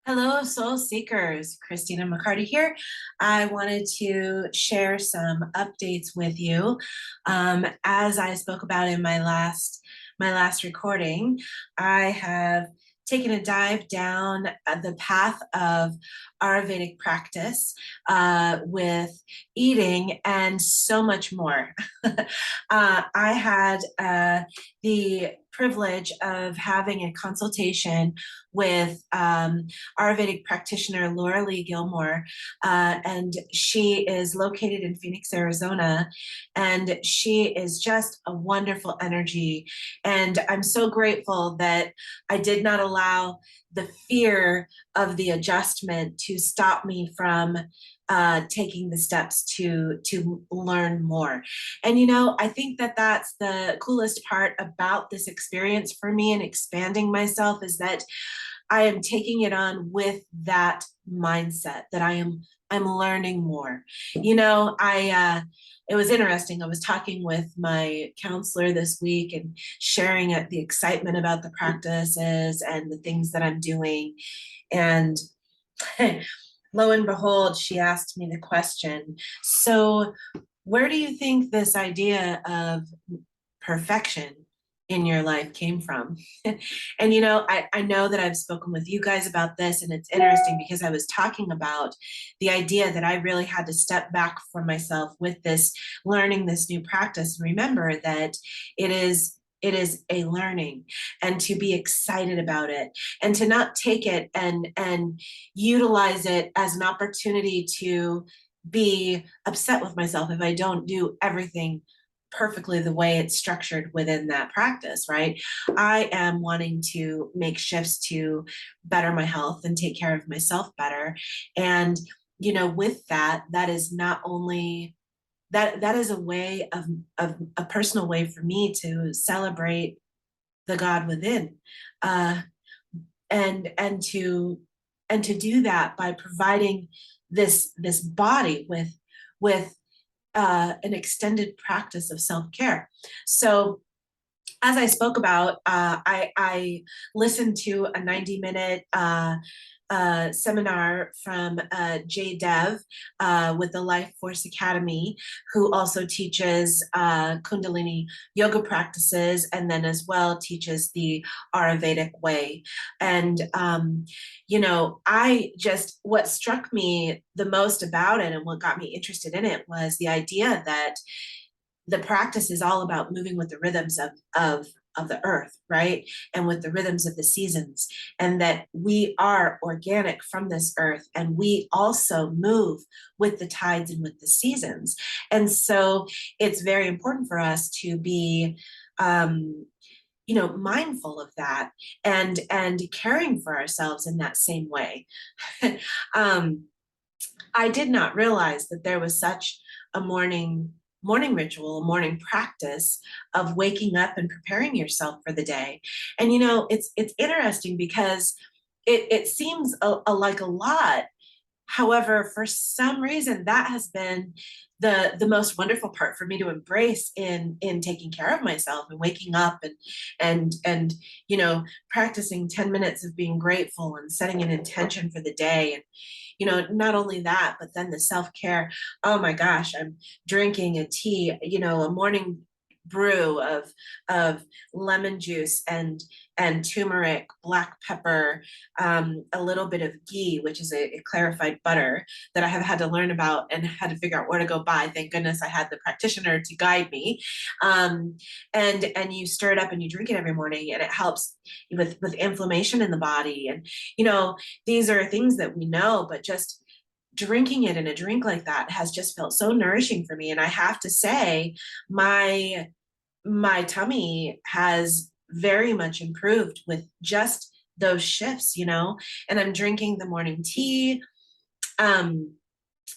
Hello, Soul Seekers. Christina McCarty here. I wanted to share some updates with you. As I spoke about in my last recording, I have taken a dive down the path of Ayurvedic practice with eating and so much more. I had the privilege of having a consultation with Ayurvedic practitioner Lorilee Gillmore, and she is located in Phoenix, Arizona, and she is just a wonderful energy. And I'm so grateful that I did not allow the fear of the adjustment to stop me from taking the steps to learn more. And I think that that's the coolest part about this experience for me and expanding myself is that I am taking it on with that mindset that I'm learning more. I it was interesting. I was talking with my counselor this week and sharing the excitement about the practices and the things that I'm doing. And lo and behold, she asked me the question, so where do you think this idea of perfection in your life came from? And I know that I've spoken with you guys about this, and it's interesting because I was talking about the idea that I really had to step back for myself with this learning this new practice. Remember that it is a learning, and to be excited about it and to not take it and utilize it as an opportunity to be upset with myself if I don't do everything perfectly the way it's structured within that practice, right? I am wanting to make shifts to better my health and take care of myself better. And, with that, that is not only that is a way of a personal way for me to celebrate the God within. Uh, and to do that by providing this body with an extended practice of self-care. So as I spoke about, I listened to a 90-minute seminar from Jay Dev with the Life Force Academy, who also teaches Kundalini yoga practices and then as well teaches the Ayurvedic way. And, what struck me the most about it and what got me interested in it was the idea that the practice is all about moving with the rhythms of the earth, right? And with the rhythms of the seasons, and that we are organic from this earth, and we also move with the tides and with the seasons. And so it's very important for us to be mindful of that and caring for ourselves in that same way. um, I did not realize that there was such a morning ritual, a morning practice of waking up and preparing yourself for the day. And it's interesting because it seems like a lot. However, for some reason, that has been the most wonderful part for me to embrace in taking care of myself and waking up and practicing 10 minutes of being grateful and setting an intention for the day. And not only that, but then the self-care. Oh my gosh, I'm drinking a tea, a morning brew of lemon juice and turmeric, black pepper, a little bit of ghee, which is a clarified butter that I have had to learn about and had to figure out where to go buy. Thank goodness I had the practitioner to guide me. And you stir it up and you drink it every morning, and it helps with inflammation in the body. And these are things that we know, but just drinking it in a drink like that has just felt so nourishing for me. And I have to say, my tummy has very much improved with just those shifts, and I'm drinking the morning tea. Um,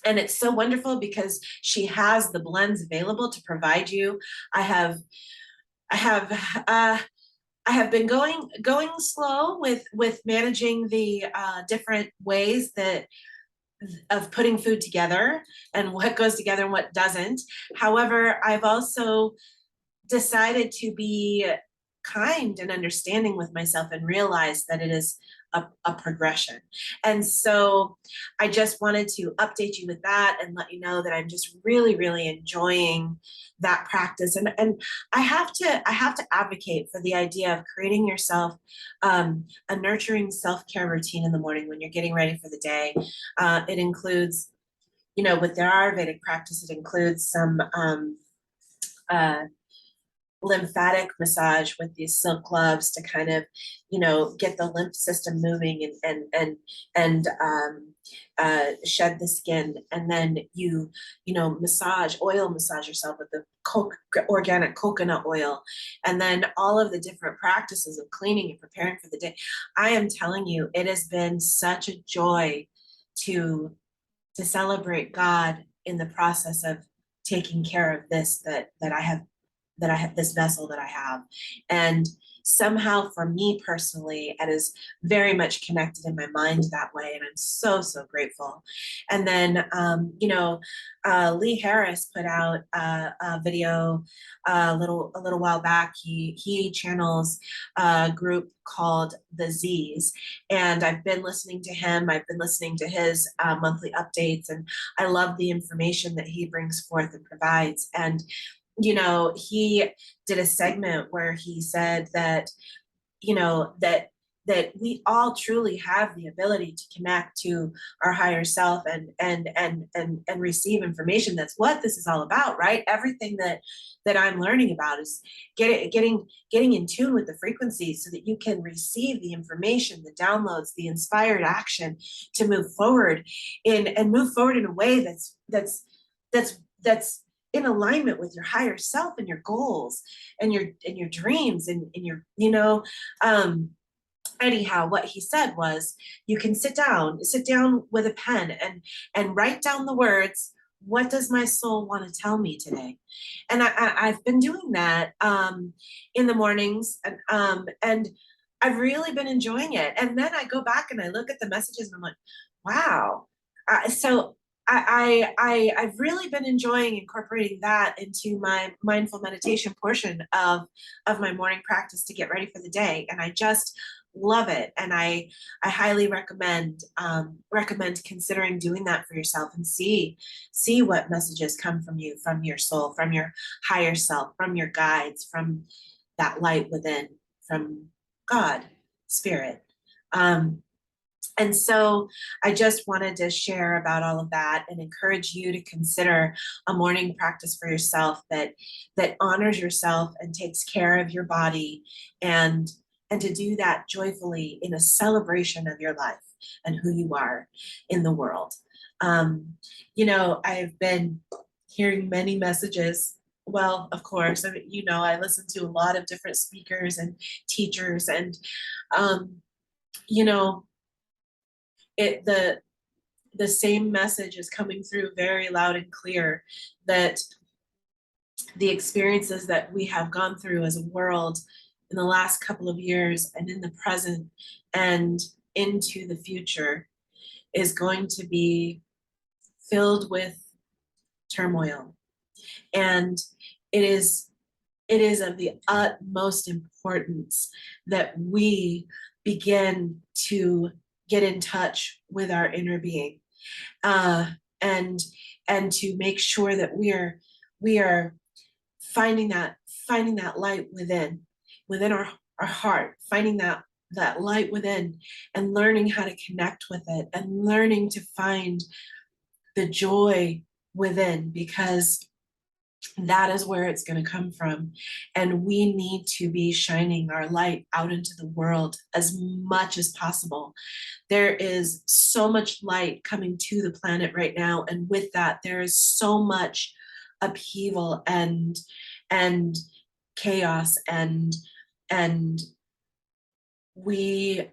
and it's so wonderful because she has the blends available to provide you. I have, I have, I have been going slow with managing the different ways that of putting food together and what goes together and what doesn't. However, I've also decided to be kind and understanding with myself and realize that it is a progression. And so I just wanted to update you with that and let you know that I'm just really, really enjoying that practice. And I have to advocate for the idea of creating yourself a nurturing self-care routine in the morning when you're getting ready for the day. It includes, with the Ayurvedic practice, it includes some uh, lymphatic massage with these silk gloves to kind of, get the lymph system moving and shed the skin. And then oil massage yourself with the organic coconut oil. And then all of the different practices of cleaning and preparing for the day. I am telling you, it has been such a joy to celebrate God in the process of taking care of this that I have this vessel that I have. And somehow for me personally, it is very much connected in my mind that way. And I'm so, so grateful. And then, Lee Harris put out a video a little while back. He channels a group called the Z's. And I've been listening to him. I've been listening to his monthly updates. And I love the information that he brings forth and provides. And he did a segment where he said that, that we all truly have the ability to connect to our higher self and receive information. That's what this is all about, right? Everything that I'm learning about is getting in tune with the frequencies so that you can receive the information, the downloads, the inspired action to move forward in a way that's in alignment with your higher self and your goals and your dreams and your, anyhow, what he said was, you can sit down with a pen and write down the words, what does my soul want to tell me today? And I've been doing that in the mornings, and I've really been enjoying it. And then I go back and I look at the messages and I'm like, wow. So I've really been enjoying incorporating that into my mindful meditation portion of my morning practice to get ready for the day. And I just love it. And I highly recommend considering doing that for yourself and see what messages come from you, from your soul, from your higher self, from your guides, from that light within, from God, spirit. And so I just wanted to share about all of that and encourage you to consider a morning practice for yourself that honors yourself and takes care of your body, and to do that joyfully in a celebration of your life and who you are in the world. I've been hearing many messages. Well, of course, I listen to a lot of different speakers and teachers, and the same message is coming through very loud and clear, that the experiences that we have gone through as a world in the last couple of years and in the present and into the future is going to be filled with turmoil. And it is of the utmost importance that we begin to get in touch with our inner being, and to make sure that we are finding that light within our heart, finding that light within, and learning how to connect with it, and learning to find the joy within, because that is where it's going to come from. And we need to be shining our light out into the world as much as possible. There is so much light coming to the planet right now, and with that there is so much upheaval and chaos, and we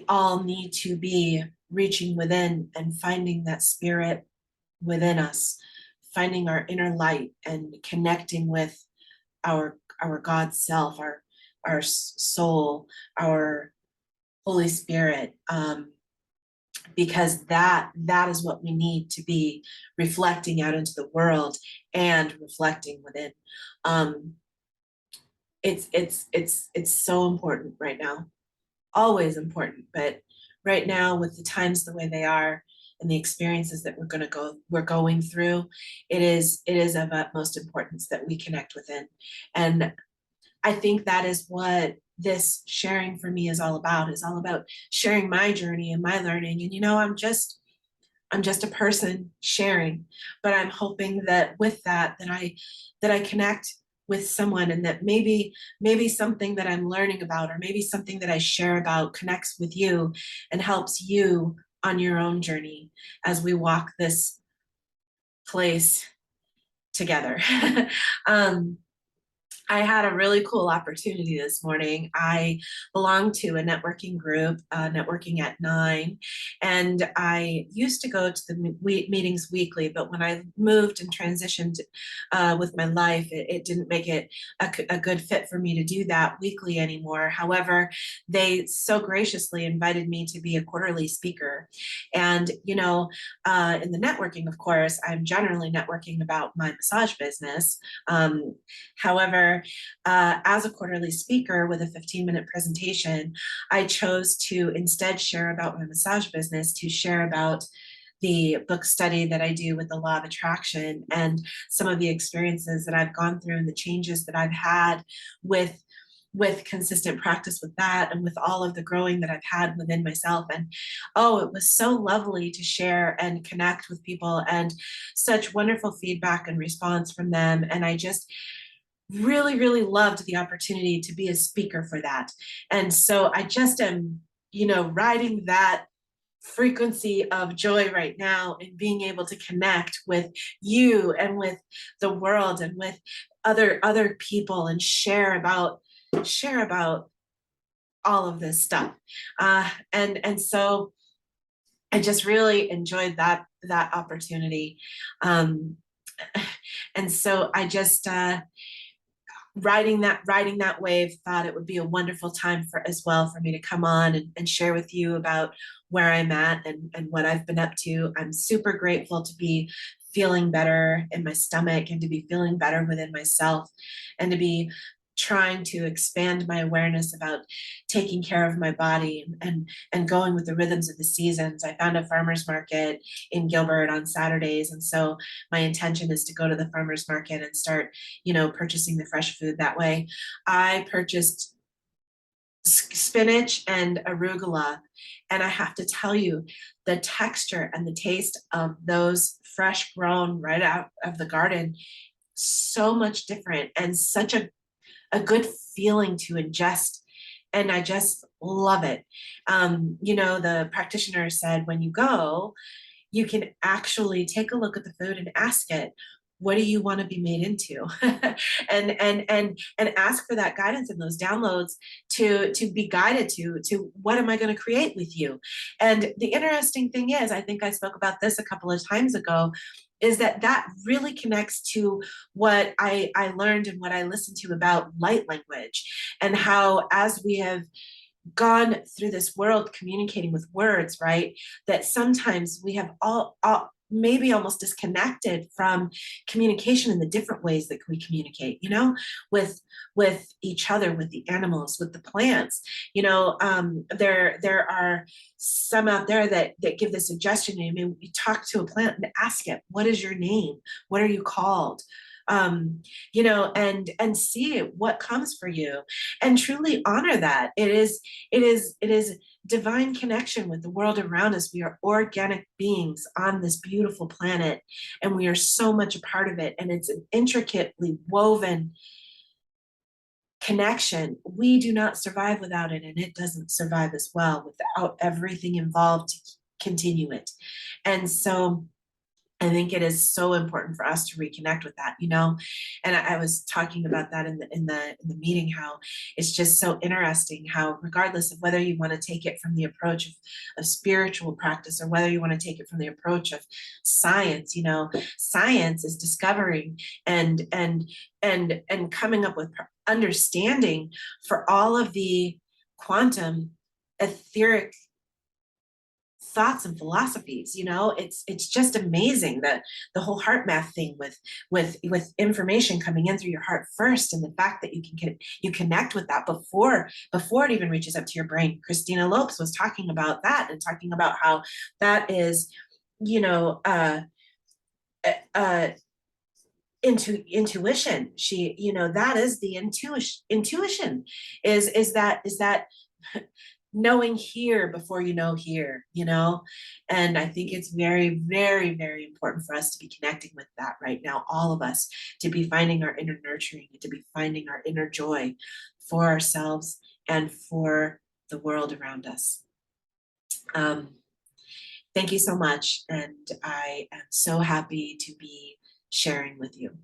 all need to be reaching within and finding that spirit within us, finding our inner light and connecting with our God self, our soul, our Holy Spirit, because that is what we need to be reflecting out into the world and reflecting within. it's so important right now, always important, but right now with the times the way they are and the experiences that we're going through, it is of utmost importance that we connect within. And I think that is what this sharing for me is all about. Is all about sharing my journey and my learning. And I'm just a person sharing, but I'm hoping that with that I connect with someone, and that maybe something that I'm learning about, or maybe something that I share about, connects with you and helps you on your own journey as we walk this place together. um, I had a really cool opportunity this morning. I belong to a networking group, Networking at 9, and I used to go to the meetings weekly, but when I moved and transitioned with my life, it didn't make it a good fit for me to do that weekly anymore. However, they so graciously invited me to be a quarterly speaker. And, in the networking, of course, I'm generally networking about my massage business. However, as a quarterly speaker with a 15-minute presentation, I chose to instead share about my massage business, to share about the book study that I do with the law of attraction, and some of the experiences that I've gone through and the changes that I've had with consistent practice with that, and with all of the growing that I've had within myself. And oh, it was so lovely to share and connect with people, and such wonderful feedback and response from them. And I just really, really loved the opportunity to be a speaker for that. And so I just am, riding that frequency of joy right now, and being able to connect with you and with the world and with other people, and share about all of this stuff. And so I just really enjoyed that opportunity. Um, and so I just riding that wave, thought it would be a wonderful time as well for me to come on and share with you about where I'm at, and what I've been up to. I'm super grateful to be feeling better in my stomach, and to be feeling better within myself, and to be trying to expand my awareness about taking care of my body, and going with the rhythms of the seasons. I found a farmer's market in Gilbert on Saturdays, and so my intention is to go to the farmer's market and start, purchasing the fresh food that way. I purchased spinach and arugula, and I have to tell you, the texture and the taste of those fresh grown right out of the garden, so much different, and such a good feeling to ingest. And I just love it. The practitioner said, when you go, you can actually take a look at the food and ask it, what do you want to be made into? and ask for that guidance and those downloads, to be guided to what am I going to create with you. And the interesting thing is, I think I spoke about this a couple of times ago, is that really connects to what I learned and what I listened to about light language, and how, as we have gone through this world communicating with words, right, that sometimes we have all maybe almost disconnected from communication in the different ways that we communicate, with each other, with the animals, with the plants. There are some out there that give the suggestion. I mean, you talk to a plant and ask it, what is your name? What are you called? And see what comes for you, and truly honor that. It is divine connection with the world around us. We are organic beings on this beautiful planet, and we are so much a part of it. And it's an intricately woven connection. We do not survive without it, and it doesn't survive as well without everything involved to continue it. And so I think it is so important for us to reconnect with that, And I was talking about that in the meeting, how it's just so interesting how, regardless of whether you want to take it from the approach of spiritual practice, or whether you want to take it from the approach of science, science is discovering and coming up with understanding for all of the quantum etheric thoughts and philosophies. It's just amazing that the whole heart math thing with information coming in through your heart first, and the fact that you connect with that before it even reaches up to your brain. Christina Lopes was talking about that, and talking about how that is, you know uh, uh intuition. That is the intuition, is that knowing here before you know here. And I think it's very, very, very important for us to be connecting with that right now, all of us, to be finding our inner nurturing, and to be finding our inner joy for ourselves and for the world around us. um, Thank you so much, and I am so happy to be sharing with you.